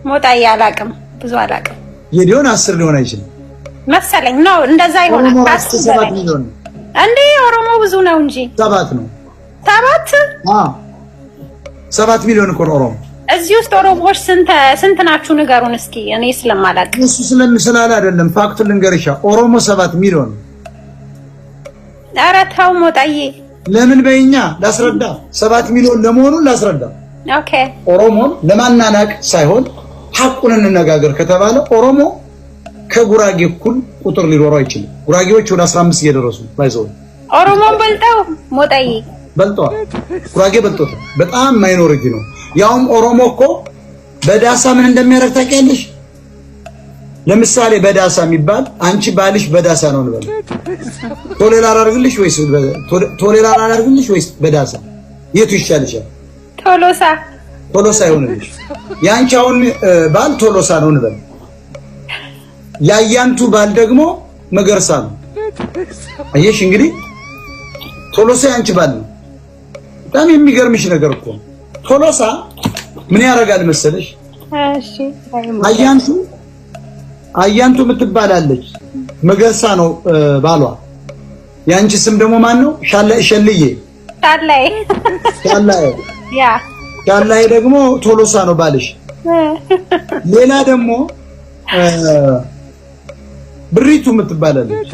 ሞጣዬ አላቅም ብዙ አላቅም የዲዮን 10 ሊሆን አይችልም መሰለኝ ነው እንደዛ ይሆናል 7 ሚሊዮን እንዴ ኦሮሞ ብዙ ነው እንጂ 7 ነው 7 7 ሚሊዮን እኮ ኦሮሞ እዚህ ውስጥ ኦሮሞዎች ስንት ናችሁ ንገሩን እስኪ እኔ ስለማላቅ እሱ ስለምስላል አይደለም ፋክቱን ልንገርሻ ኦሮሞ 7 ሚሊዮን ኧረ ተው ሞጣዬ ለምን በእኛ ላስረዳ 7 ሚሊዮን ለመሆኑ ላስረዳ ኦኬ ኦሮሞ ለማናናቅ ሳይሆን ሐቁን እንነጋገር ከተባለ ኦሮሞ ከጉራጌ እኩል ቁጥር ሊኖረው አይችልም ጉራጌዎች ወደ 15 እየደረሱ ባይዘው ኦሮሞን በልጠው ሞጣዬ በልጠው ጉራጌ በልጠው በጣም ማይኖሪቲ ነው ያውም ኦሮሞ እኮ በዳሳ ምን እንደሚያደርግ ታውቂያለሽ ለምሳሌ በዳሳ የሚባል አንቺ ባልሽ በዳሳ ነው እንበል ቶሌራል አድርግልሽ ወይስ በዳሳ የቱ ይሻልሻል ቶሎሳ ይሆንልሽ ያንቺ አሁን ባል ቶሎሳ ነው እንበል ያያንቱ ባል ደግሞ መገርሳ ነው አየሽ እንግዲህ ቶሎሳ ያንቺ ባል ነው በጣም የሚገርምሽ ነገር እኮ ቶሎሳ ምን ያደርጋል መሰለሽ እሺ አያንቱ የምትባላለች መገርሳ ነው ባሏ ያንቺ ስም ደግሞ ማን ነው ሸልዬ ሻላይ ደግሞ ቶሎሳ ነው ባልሽ ሌላ ደግሞ ብሪቱ የምትባላለች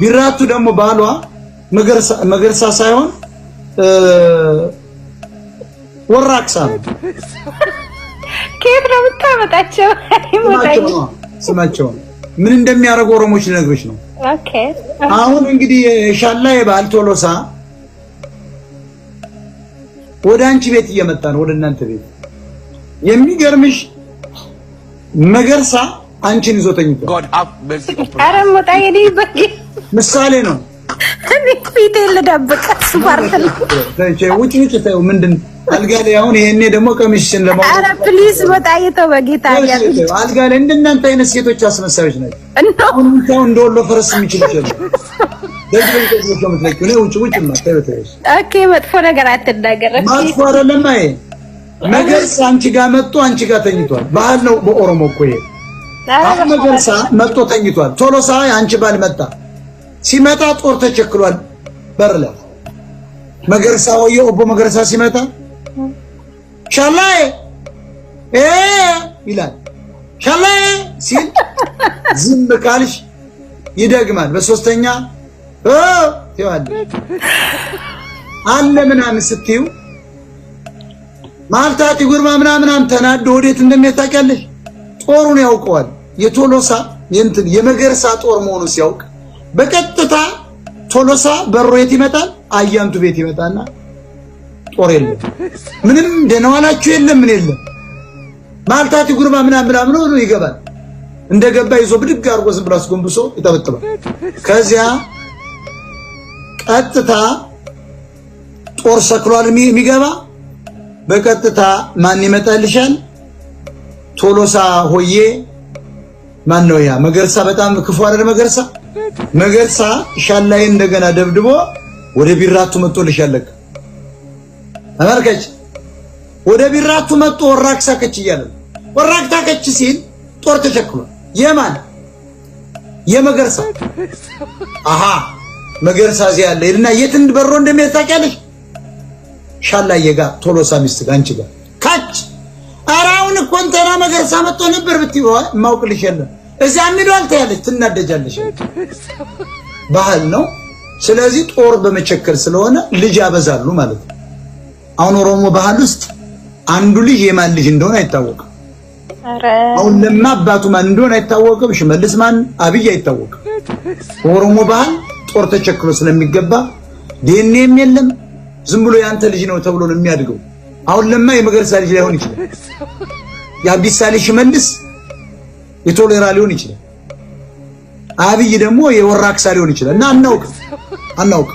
ቢራቱ ደግሞ ባሏ መገርሳ ሳይሆን ወራክሳ ነው ከየት ነው የምታመጣቸው ስማቸው ምን እንደሚያደርጉ ኦሮሞች ልነግርሽ ነው ኦኬ አሁን እንግዲህ ሻላይ ባል ቶሎሳ ወደ አንቺ ቤት እየመጣ ነው ወደ እናንተ ቤት የሚገርምሽ መገርሳ አንቺን ይዞ ተኝቷል ኧረ ሞጣዬ በቂ ምሳሌ ነው እኔ ፊቴ ልደብቅ ስፋርተል ውጭ ተይው ምንድን አልጋ ላይ አሁን ይሄኔ ደግሞ ቀሚስሽን ለማውጣት ኧረ ፕሊዝ ሞጣዬ ተው በጌታ ያለ አልጋ ላይ እንደናንተ አይነት ሴቶች አስመሳዮች ናቸው አሁን እንደወሎ ፈረስ የሚችል ይችላል ኦኬ መጥፎ ነገር አትናገር መጥፎ አይደለም አይ መገርሳ አንቺ ጋር መጥቶ አንቺ ጋር ተኝቷል ባህል ነው በኦሮሞ እኮ ይሄ አሁን መገርሳ መጥቶ ተኝቷል ቶሎሳ አንቺ ባል መጣ ሲመጣ ጦር ተቸክሏል በርለ መገርሳ ወይ ኦቦ መገርሳ ሲመጣ ሻላይ ይላል ሻላይ ሲል ዝም ካልሽ ይደግማል በሶስተኛ አለ ምናምን ስትዩ ማልታቲ ጉርማ ምናምን ተናዶ ወዴት እንደሚያታቀልሽ ጦሩን ያውቀዋል የቶሎሳ የመገርሳ ጦር መሆኑ ሲያውቅ በቀጥታ ቶሎሳ በሮ የት ይመጣል አያንቱ ቤት ይመጣና ጦር የለም ምንም ደናዋላችሁ የለም ምን የለም ማልታቲ ጉርማ ምናምን ነው ይገባል እንደገባ ይዞ ብድግ አርጎ ዝም ብሎ አስጎንብሶ ይጠበጥባል ከዚያ ቀጥታ ጦር ሰክሏል የሚገባ በቀጥታ ማን ይመጣልሻል ቶሎሳ ሆዬ ማን ነው ያ መገርሳ በጣም ክፉ አይደል መገርሳ ሻላይ እንደገና ደብድቦ ወደ ቢራቱ መጥቶልሻል ተመልከች ወደ ቢራቱ መጥቶ ወራክሳ ከች ይያለ ወራክታ ከች ሲል ጦር ተቸክሏል የማን የመገርሳ አሃ መገርሳ እዚህ ያለ እና የት እንደበሮ እንደሚያታቀልሽ ሻላይ ጋር ቶሎሳ ሚስት ጋር አንቺ ጋር ካች አራውን ኮንተራ መገርሳ መጥቶ ነበር ብትይው ማውቅልሽ የለም እዛ ምንድነው ታያለሽ ትናደጃለሽ ባህል ነው ስለዚህ ጦር በመቸከል ስለሆነ ልጅ ያበዛሉ ማለት ነው አሁን ኦሮሞ ባህል ውስጥ አንዱ ልጅ የማን ልጅ እንደሆነ አይታወቅም አሁን ለማባቱ ማን እንደሆነ አይታወቅም ሽመልስ ማን አብይ አይታወቅም ኦሮሞ ባህል ጦር ተቸክሎ ስለሚገባ ዲኤንኤም የለም ዝም ብሎ ያንተ ልጅ ነው ተብሎ ነው የሚያድገው አሁን ለማ የመገርሳ ልጅ ላይሆን ይችላል የአዲስ ልጅ ሽመልስ የቶሌራ ሊሆን ይችላል አብይ ደግሞ የወራክሳ ሊሆን ይችላል እና አናውቅ